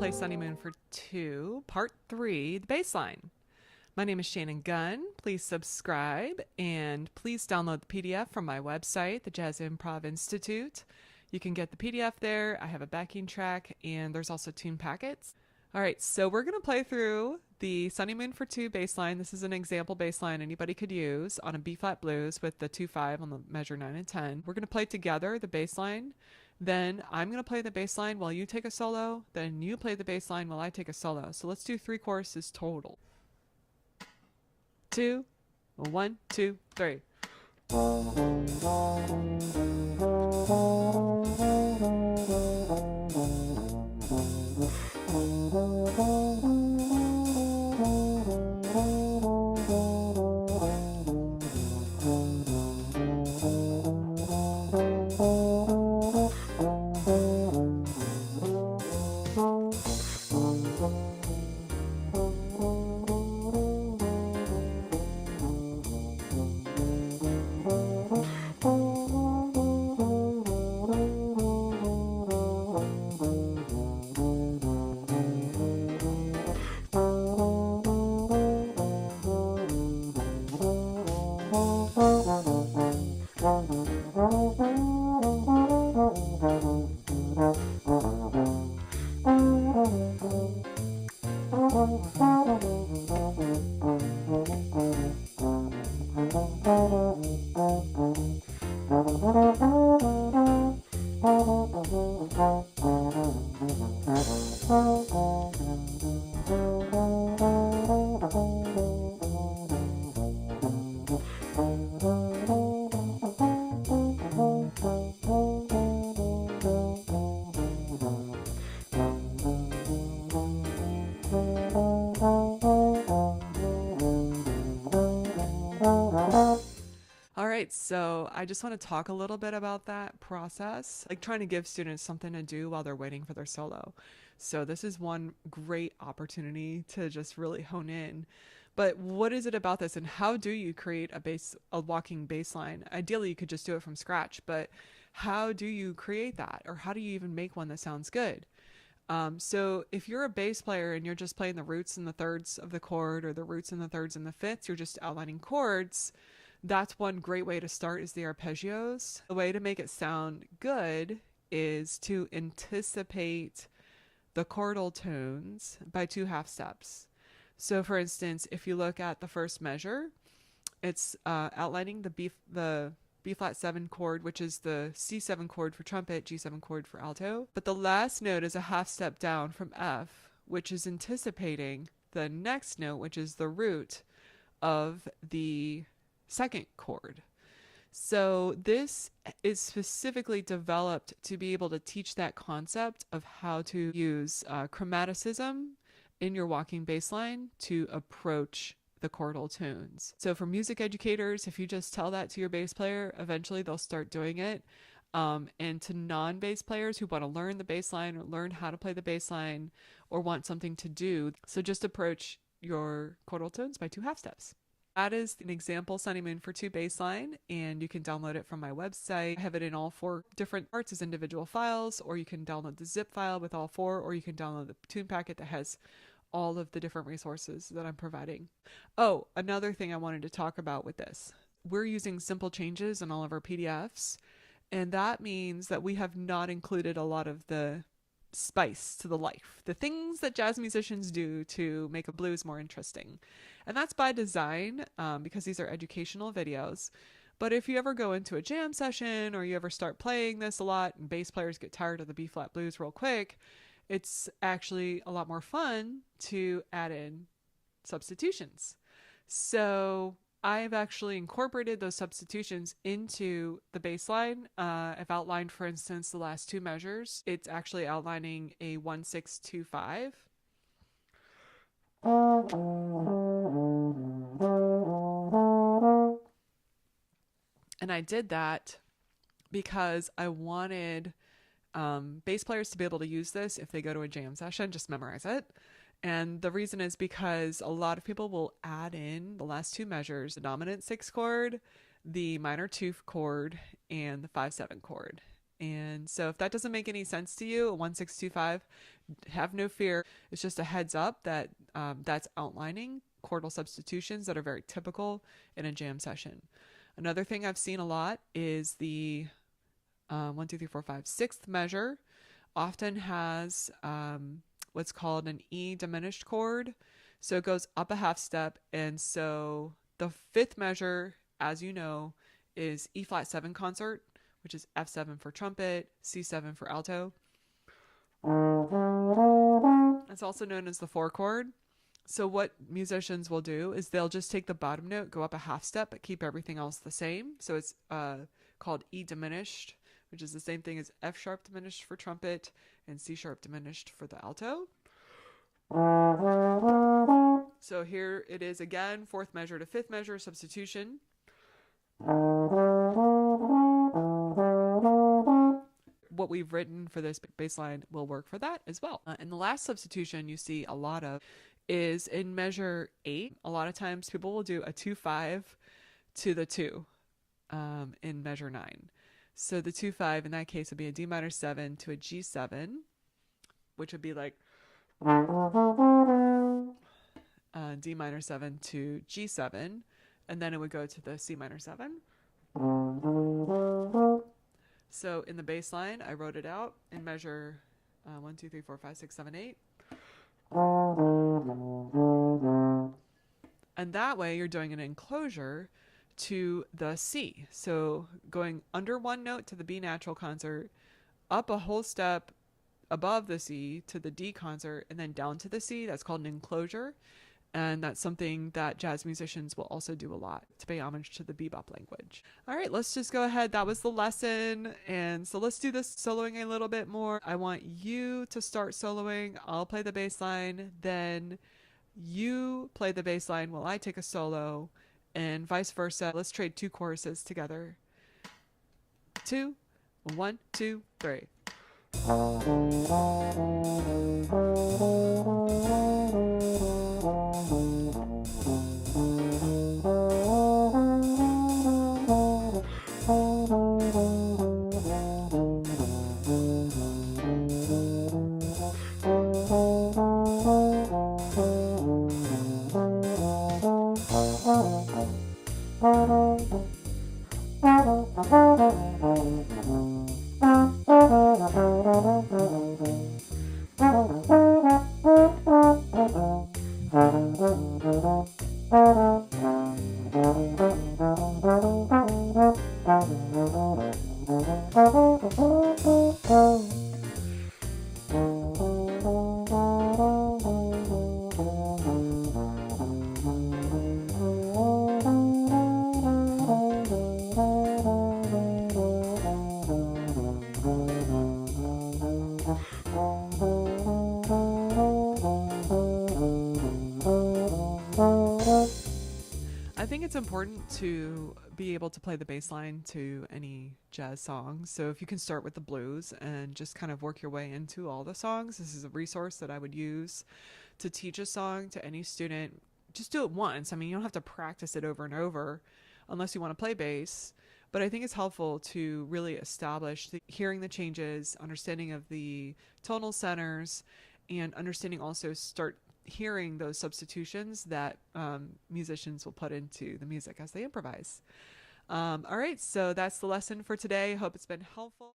play Sonnymoon for 2, Part 3, the bass line. My name is Shannon Gunn. Please subscribe and please download the PDF from my website, the Jazz Improv Institute. You can get the PDF there. I have a backing track and there's also tune packets. All right, so we're going to play through the Sonnymoon for 2 bass line. This is an example bass line anybody could use on a B-flat blues with the 2-5 on the measure 9 and 10. We're going to play together the bass line. Then I'm going to play the bass line while you take a solo. Then you play the bass line while I take a solo. So let's do 3 choruses total. 2, 1, 2, 3. So I just want to talk a little bit about that process, like trying to give students something to do while they're waiting for their solo. So this is one great opportunity to just really hone in. But what is it about this, and how do you create a walking bass line? Ideally, you could just do it from scratch, but how do you create that, or how do you even make one that sounds good? So if you're a bass player and you're just playing the roots and the thirds of the chord, or the roots and the thirds and the fifths, you're just outlining chords. That's one great way to start, is the arpeggios. The way to make it sound good is to anticipate the chordal tones by 2 half steps. So for instance, if you look at the first measure, it's outlining the B flat 7 chord, which is the C7 chord for trumpet, G7 chord for alto. But the last note is a half step down from F, which is anticipating the next note, which is the root of the second chord. So this is specifically developed to be able to teach that concept of how to use chromaticism in your walking bass line to approach the chordal tunes. So for music educators, if you just tell that to your bass player, eventually they'll start doing it. And to non-bass players who want to learn the bass line or learn how to play the bass line or want something to do, so just approach your chordal tones by 2 half steps. That is an example Sonnymoon for 2 bass line, and you can download it from my website. I have it in all 4 different parts as individual files, or you can download the zip file with all 4, or you can download the tune packet that has all of the different resources that I'm providing. Oh, another thing I wanted to talk about with this. We're using simple changes in all of our PDFs, and that means that we have not included a lot of the spice to the life, the things that jazz musicians do to make a blues more interesting. And that's by design, because these are educational videos. But if you ever go into a jam session, or you ever start playing this a lot and bass players get tired of the B-flat blues real quick, it's actually a lot more fun to add in substitutions. So I've actually incorporated those substitutions into the bass line. I've outlined, for instance, the last 2 measures. It's actually outlining a 1-6-2-5. And I did that because I wanted bass players to be able to use this if they go to a jam session, just memorize it. And the reason is because a lot of people will add in the last 2 measures, the dominant 6 chord, the minor 2 chord, and the 5-7 chord. And so if that doesn't make any sense to you, 1625, have no fear. It's just a heads up that that's outlining chordal substitutions that are very typical in a jam session. Another thing I've seen a lot is the 1, 2, 3, 4, 5, sixth measure often has what's called an E diminished chord. So it goes up a half step. And so the fifth measure, as you know, is E flat 7 concert, which is F7 for trumpet, C7 for alto. It's also known as the 4 chord. So what musicians will do is they'll just take the bottom note, go up a half step, but keep everything else the same. So it's called E diminished, which is the same thing as F sharp diminished for trumpet and C sharp diminished for the alto. So here it is again, fourth measure to fifth measure substitution. What we've written for this bass line will work for that as well. And the last substitution you see a lot of is in measure 8. A lot of times people will do a 2-5 to the 2 in measure 9. So the 2-5 in that case would be a D minor 7 to a G7, which would be like D minor 7 to G7, and then it would go to the C minor 7. So in the bass line, I wrote it out in measure 1, 2, 3, 4, 5, 6, 7, 8. And that way you're doing an enclosure to the C. So going under one note to the B natural concert, up a whole step above the C to the D concert, and then down to the C. That's called an enclosure. And that's something that jazz musicians will also do a lot to pay homage to the bebop language. All right, let's just go ahead. That was the lesson. And so let's do this soloing a little bit more. I want you to start soloing. I'll play the bass line. Then you play the bass line while I take a solo, and vice versa. Let's trade 2 choruses together. 2, 1, 2, 3. I think it's important to be able to play the bass line to any jazz song. So if you can start with the blues and just kind of work your way into all the songs, this is a resource that I would use to teach a song to any student. Just do it once. I mean, you don't have to practice it over and over unless you want to play bass. But I think it's helpful to really establish hearing the changes, understanding of the tonal centers, and understanding also start hearing those substitutions that musicians will put into the music as they improvise. All right, so that's the lesson for today. Hope it's been helpful.